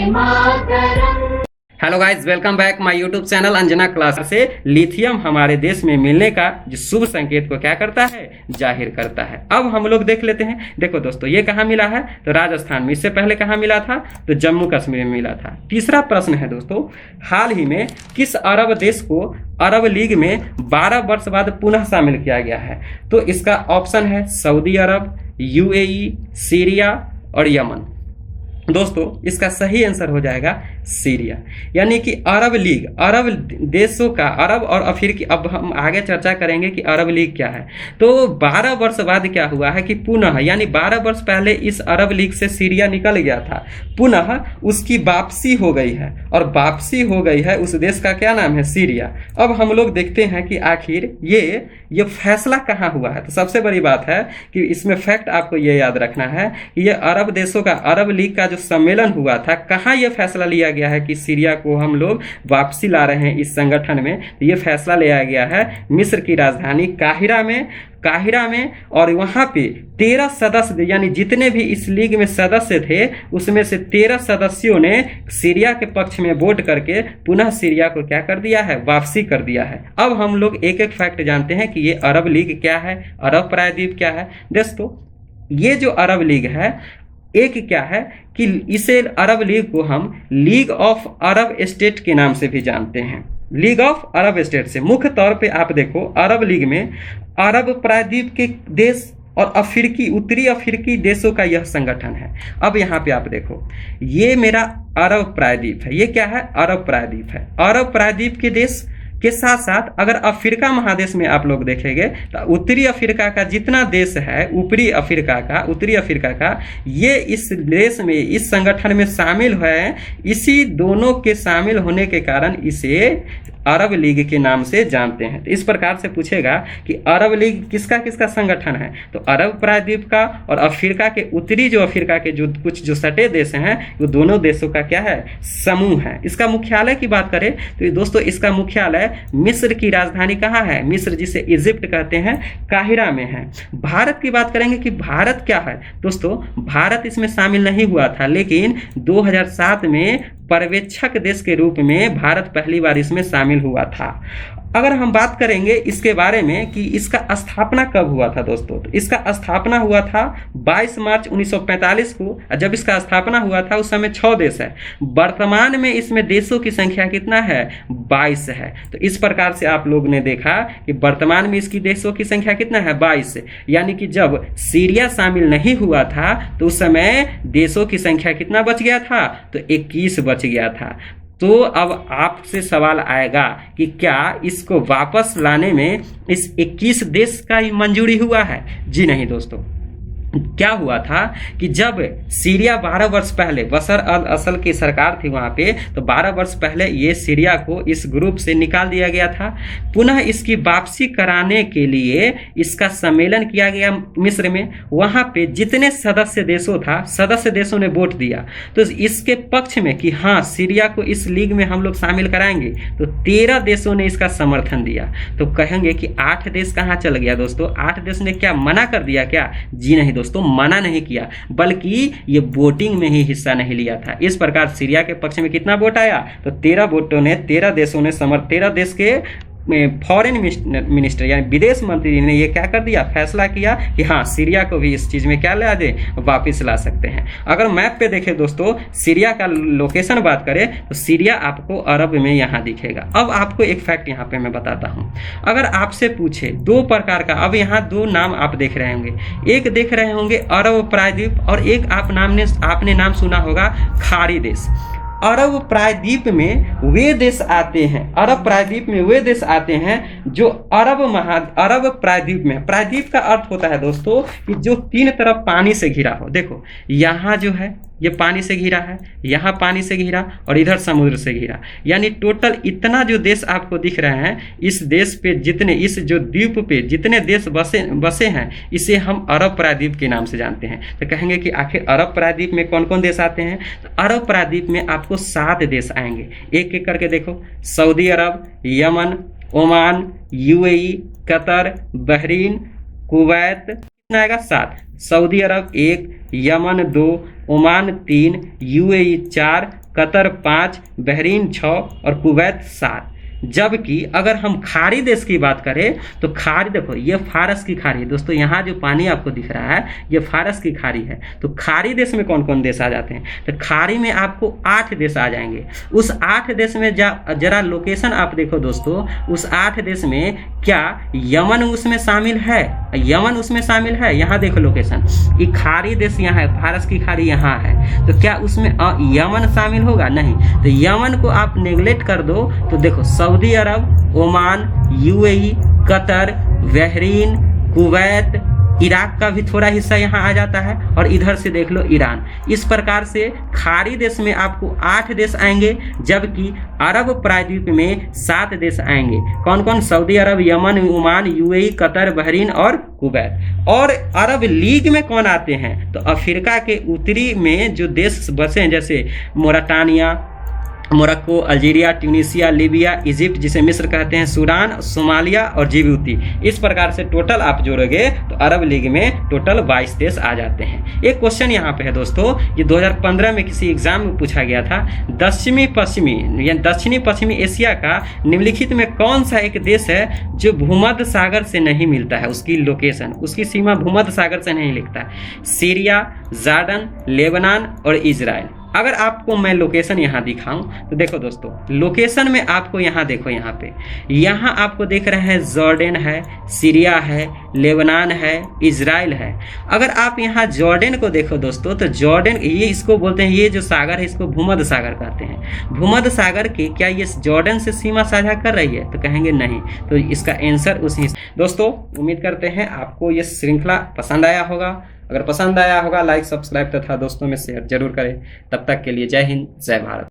Mataram. Hello guys, welcome back my YouTube channel Anjana class से। Lithium हमारे देश में मिलने का जो शुभ संकेत को क्या करता है, जाहिर करता है। अब हम लोग देख लेते हैं। देखो दोस्तों, ये कहाँ मिला है तो राजस्थान में। इससे पहले कहाँ मिला था तो जम्मू कश्मीर में मिला था। तीसरा प्रश्न है दोस्तों, हाल ही में किस अरब देश को अरब लीग में 12 वर्ष बाद पुनः शामिल किया गया है? तो इसका ऑप्शन है सऊदी अरब, यूएई, सीरिया और यमन। दोस्तों इसका सही आंसर हो जाएगा सीरिया। यानी कि अरब लीग, अरब देशों का, अरब और अफ्रीकी, अब हम आगे चर्चा करेंगे कि अरब लीग क्या है। तो 12 वर्ष बाद क्या हुआ है कि पुनः, यानी 12 वर्ष पहले इस अरब लीग से सीरिया निकल गया था, पुनः उसकी वापसी हो गई है। और वापसी हो गई है उस देश का क्या नाम है, सीरिया। अब हम लोग देखते हैं कि आखिर ये फैसला कहाँ हुआ है। तो सबसे बड़ी बात है कि इसमें फैक्ट आपको ये याद रखना है कि ये अरब देशों का, अरब लीग का जो सम्मेलन हुआ था, कहाँ ये फैसला लिया गया है कि सीरिया को हम लोग वापसी ला रहे हैं इस संगठन में। तो ये फैसला लिया गया है मिस्र की राजधानी काहिरा में। और वहाँ पे 13 सदस्य, यानी जितने भी इस लीग में सदस्य थे उसमें से 13 सदस्यों ने सीरिया के पक्ष में वोट करके पुनः सीरिया को क्या कर दिया है, वापसी कर दिया है। अब हम लोग एक एक फैक्ट जानते हैं कि ये अरब लीग क्या है, अरब प्रायद्वीप क्या है। दोस्तों ये जो अरब लीग है, एक क्या है कि इसे, अरब लीग को हम लीग ऑफ अरब स्टेट के नाम से भी जानते हैं। लीग ऑफ अरब स्टेट से मुख्य तौर पे आप देखो, अरब लीग में अरब प्रायद्वीप के देश और अफ्रीकी, उत्तरी अफ्रीकी देशों का यह संगठन है। अब यहाँ पे आप देखो, ये मेरा अरब प्रायद्वीप है। ये क्या है, अरब प्रायद्वीप है। अरब प्रायद्वीप के देश के साथ साथ अगर अफ्रीका महादेश में आप लोग देखेंगे तो उत्तरी अफ्रीका का जितना देश है, उत्तरी अफ्रीका का ये इस देश में, इस संगठन में शामिल है। इसी दोनों के शामिल होने के कारण इसे अरब लीग के नाम से जानते हैं। तो इस प्रकार से पूछेगा कि अरब लीग किसका किसका संगठन है, तो अरब प्रायद्वीप का और अफ्रीका के, उत्तरी जो अफ्रीका के जो कुछ जो सटे देश हैं, वो दोनों देशों का क्या है, समूह है। इसका मुख्यालय की बात करें तो दोस्तों इसका मुख्यालय मिस्र की राजधानी कहाँ है, मिस्र जिसे इजिप्ट कहते हैं, काहिरा में है। भारत की बात करेंगे कि भारत क्या है। दोस्तों भारत इसमें शामिल नहीं हुआ था, लेकिन 2007 में पर्यवेक्षक देश के रूप में भारत पहली बार इसमें शामिल हुआ था। अगर हम बात करेंगे इसके बारे में कि इसका स्थापना कब हुआ था दोस्तों, तो इसका स्थापना हुआ था 22 मार्च 1945 को। जब इसका स्थापना हुआ था उस समय 6 देश है। वर्तमान में इसमें देशों की संख्या कितना है, 22 है। तो इस प्रकार से आप लोग ने देखा कि वर्तमान में इसकी देशों की संख्या कितना है, 22। यानी कि जब सीरिया शामिल नहीं हुआ था तो उस समय देशों की संख्या कितना बच गया था, तो 21 बच गया था। तो अब आपसे सवाल आएगा कि क्या इसको वापस लाने में इस 21 देश का ही मंजूरी हुआ है? जी नहीं दोस्तों। क्या हुआ था कि जब सीरिया 12 वर्ष पहले, बशर अल असल की सरकार थी वहाँ पे, तो 12 वर्ष पहले ये सीरिया को इस ग्रुप से निकाल दिया गया था। पुनः इसकी वापसी कराने के लिए इसका सम्मेलन किया गया मिस्र में। वहाँ पे जितने सदस्य देशों ने वोट दिया तो इसके पक्ष में कि हाँ सीरिया को इस लीग में हम लोग शामिल कराएंगे, तो 13 देशों ने इसका समर्थन दिया। तो कहेंगे कि 8 देश कहाँ चल गया दोस्तों, 8 देश ने क्या मना कर दिया क्या? जी नहीं दोस्तों, मना नहीं किया, बल्कि ये वोटिंग में ही हिस्सा नहीं लिया था। इस प्रकार सीरिया के पक्ष में कितना वोट आया, तो 13 वोटों ने, 13 देशों ने 13 देश के फॉरेन मिनिस्टर यानी विदेश मंत्री ने ये क्या कर दिया, फैसला किया कि हाँ सीरिया को भी इस चीज़ में क्या ला दे, वापस ला सकते हैं। अगर मैप पे देखें दोस्तों, सीरिया का लोकेशन बात करें तो सीरिया आपको अरब में यहाँ दिखेगा। अब आपको एक फैक्ट यहाँ पे मैं बताता हूँ। अगर आपसे पूछे 2 प्रकार का, अब यहाँ 2 नाम आप देख रहे होंगे, एक देख रहे होंगे अरब प्रायद्वीप और एक आपने नाम सुना होगा खाड़ी देश। अरब प्रायद्वीप में वे देश आते हैं, अरब प्रायद्वीप में वे देश आते हैं जो अरब प्रायद्वीप में। प्रायद्वीप का अर्थ होता है दोस्तों कि जो 3 तरफ पानी से घिरा हो। देखो यहाँ जो है ये पानी से घिरा है, यहाँ पानी से घिरा और इधर समुद्र से घिरा। यानी टोटल इतना जो देश आपको दिख रहे हैं, इस देश पे जितने, इस जो द्वीप पे जितने देश बसे हैं, इसे हम अरब प्रायद्वीप के नाम से जानते हैं। तो कहेंगे कि आखिर अरब प्रायद्वीप में कौन कौन देश आते हैं, तो अरब प्रायद्वीप में आपको 7 देश आएंगे। एक एक करके देखो, Saudi Arab, Yemen, Oman, UAE, Qatar, Bahrain, Kuwait, कितना आएगा, 7। Saudi Arab 1, Yemen 2, Oman 3, UAE 4, Qatar 5, Bahrain 6 और कुवैत 7। जबकि अगर हम खाड़ी देश की बात करें तो खाड़ी देखो ये फारस की खाड़ी है दोस्तों, यहाँ जो पानी आपको दिख रहा है ये फारस की खाड़ी है। तो खाड़ी देश में कौन कौन देश आ जाते हैं, तो खाड़ी में आपको 8 देश आ जाएंगे। उस 8 देश में जरा लोकेशन आप देखो दोस्तों, उस 8 देश में क्या यमन उसमें शामिल है, यमन उसमें शामिल है, यहाँ देखो लोकेशन, ये खाड़ी देश यहाँ है, फारस की खाड़ी यहाँ है, तो क्या उसमें यमन शामिल होगा, नहीं। तो यमन को आप नेग्लेक्ट कर दो तो देखो Saudi Arab, Oman, UAE, Qatar, Bahrain, Kuwait, Iraq का भी थोड़ा हिस्सा यहाँ आ जाता है, और इधर से देख लो ईरान। इस प्रकार से खाड़ी देश में आपको 8 देश आएंगे, जबकि अरब प्रायद्वीप में 7 देश आएंगे। कौन कौन, Saudi Arab, Yemen, Oman, UAE, Qatar, Bahrain और कुवैत। और अरब लीग में कौन आते हैं, तो अफ्रीका के उत्तरी में जो देश बसे हैं जैसे Mauritania, Morocco, Algeria, Tunisia, Libya, Egypt जिसे मिस्र कहते हैं, सूडान, सोमालिया और जिबूती। इस प्रकार से टोटल आप जोड़ोगे तो अरब लीग में टोटल 22 देश आ जाते हैं। एक क्वेश्चन यहाँ पे है दोस्तों, ये 2015 में किसी एग्जाम में पूछा गया था, दक्षिणी पश्चिमी एशिया का निम्नलिखित में कौन सा एक देश है जो भूमध्य सागर से नहीं मिलता है, उसकी लोकेशन, उसकी सीमा भूमध्य सागर से नहीं लिखता है। सीरिया, जॉर्डन, लेबनान और इजराइल। अगर आपको मैं लोकेशन यहाँ दिखाऊं तो देखो दोस्तों, लोकेशन में आपको यहाँ देखो, यहाँ आपको देख रहे हैं जॉर्डन है, सीरिया है, लेबनान है, इजराइल है। अगर आप यहाँ जॉर्डन को देखो दोस्तों, तो जॉर्डन ये इसको बोलते हैं, ये जो सागर है इसको भूमध्य सागर कहते हैं। भूमध्य सागर के क्या ये जॉर्डन से सीमा साझा कर रही है, तो कहेंगे नहीं। तो इसका आंसर उसी। दोस्तों उम्मीद करते हैं आपको ये श्रृंखला पसंद आया होगा। अगर पसंद आया होगा लाइक, सब्सक्राइब तथा दोस्तों में शेयर जरूर करें। तब तक के लिए जय हिंद, जय भारत।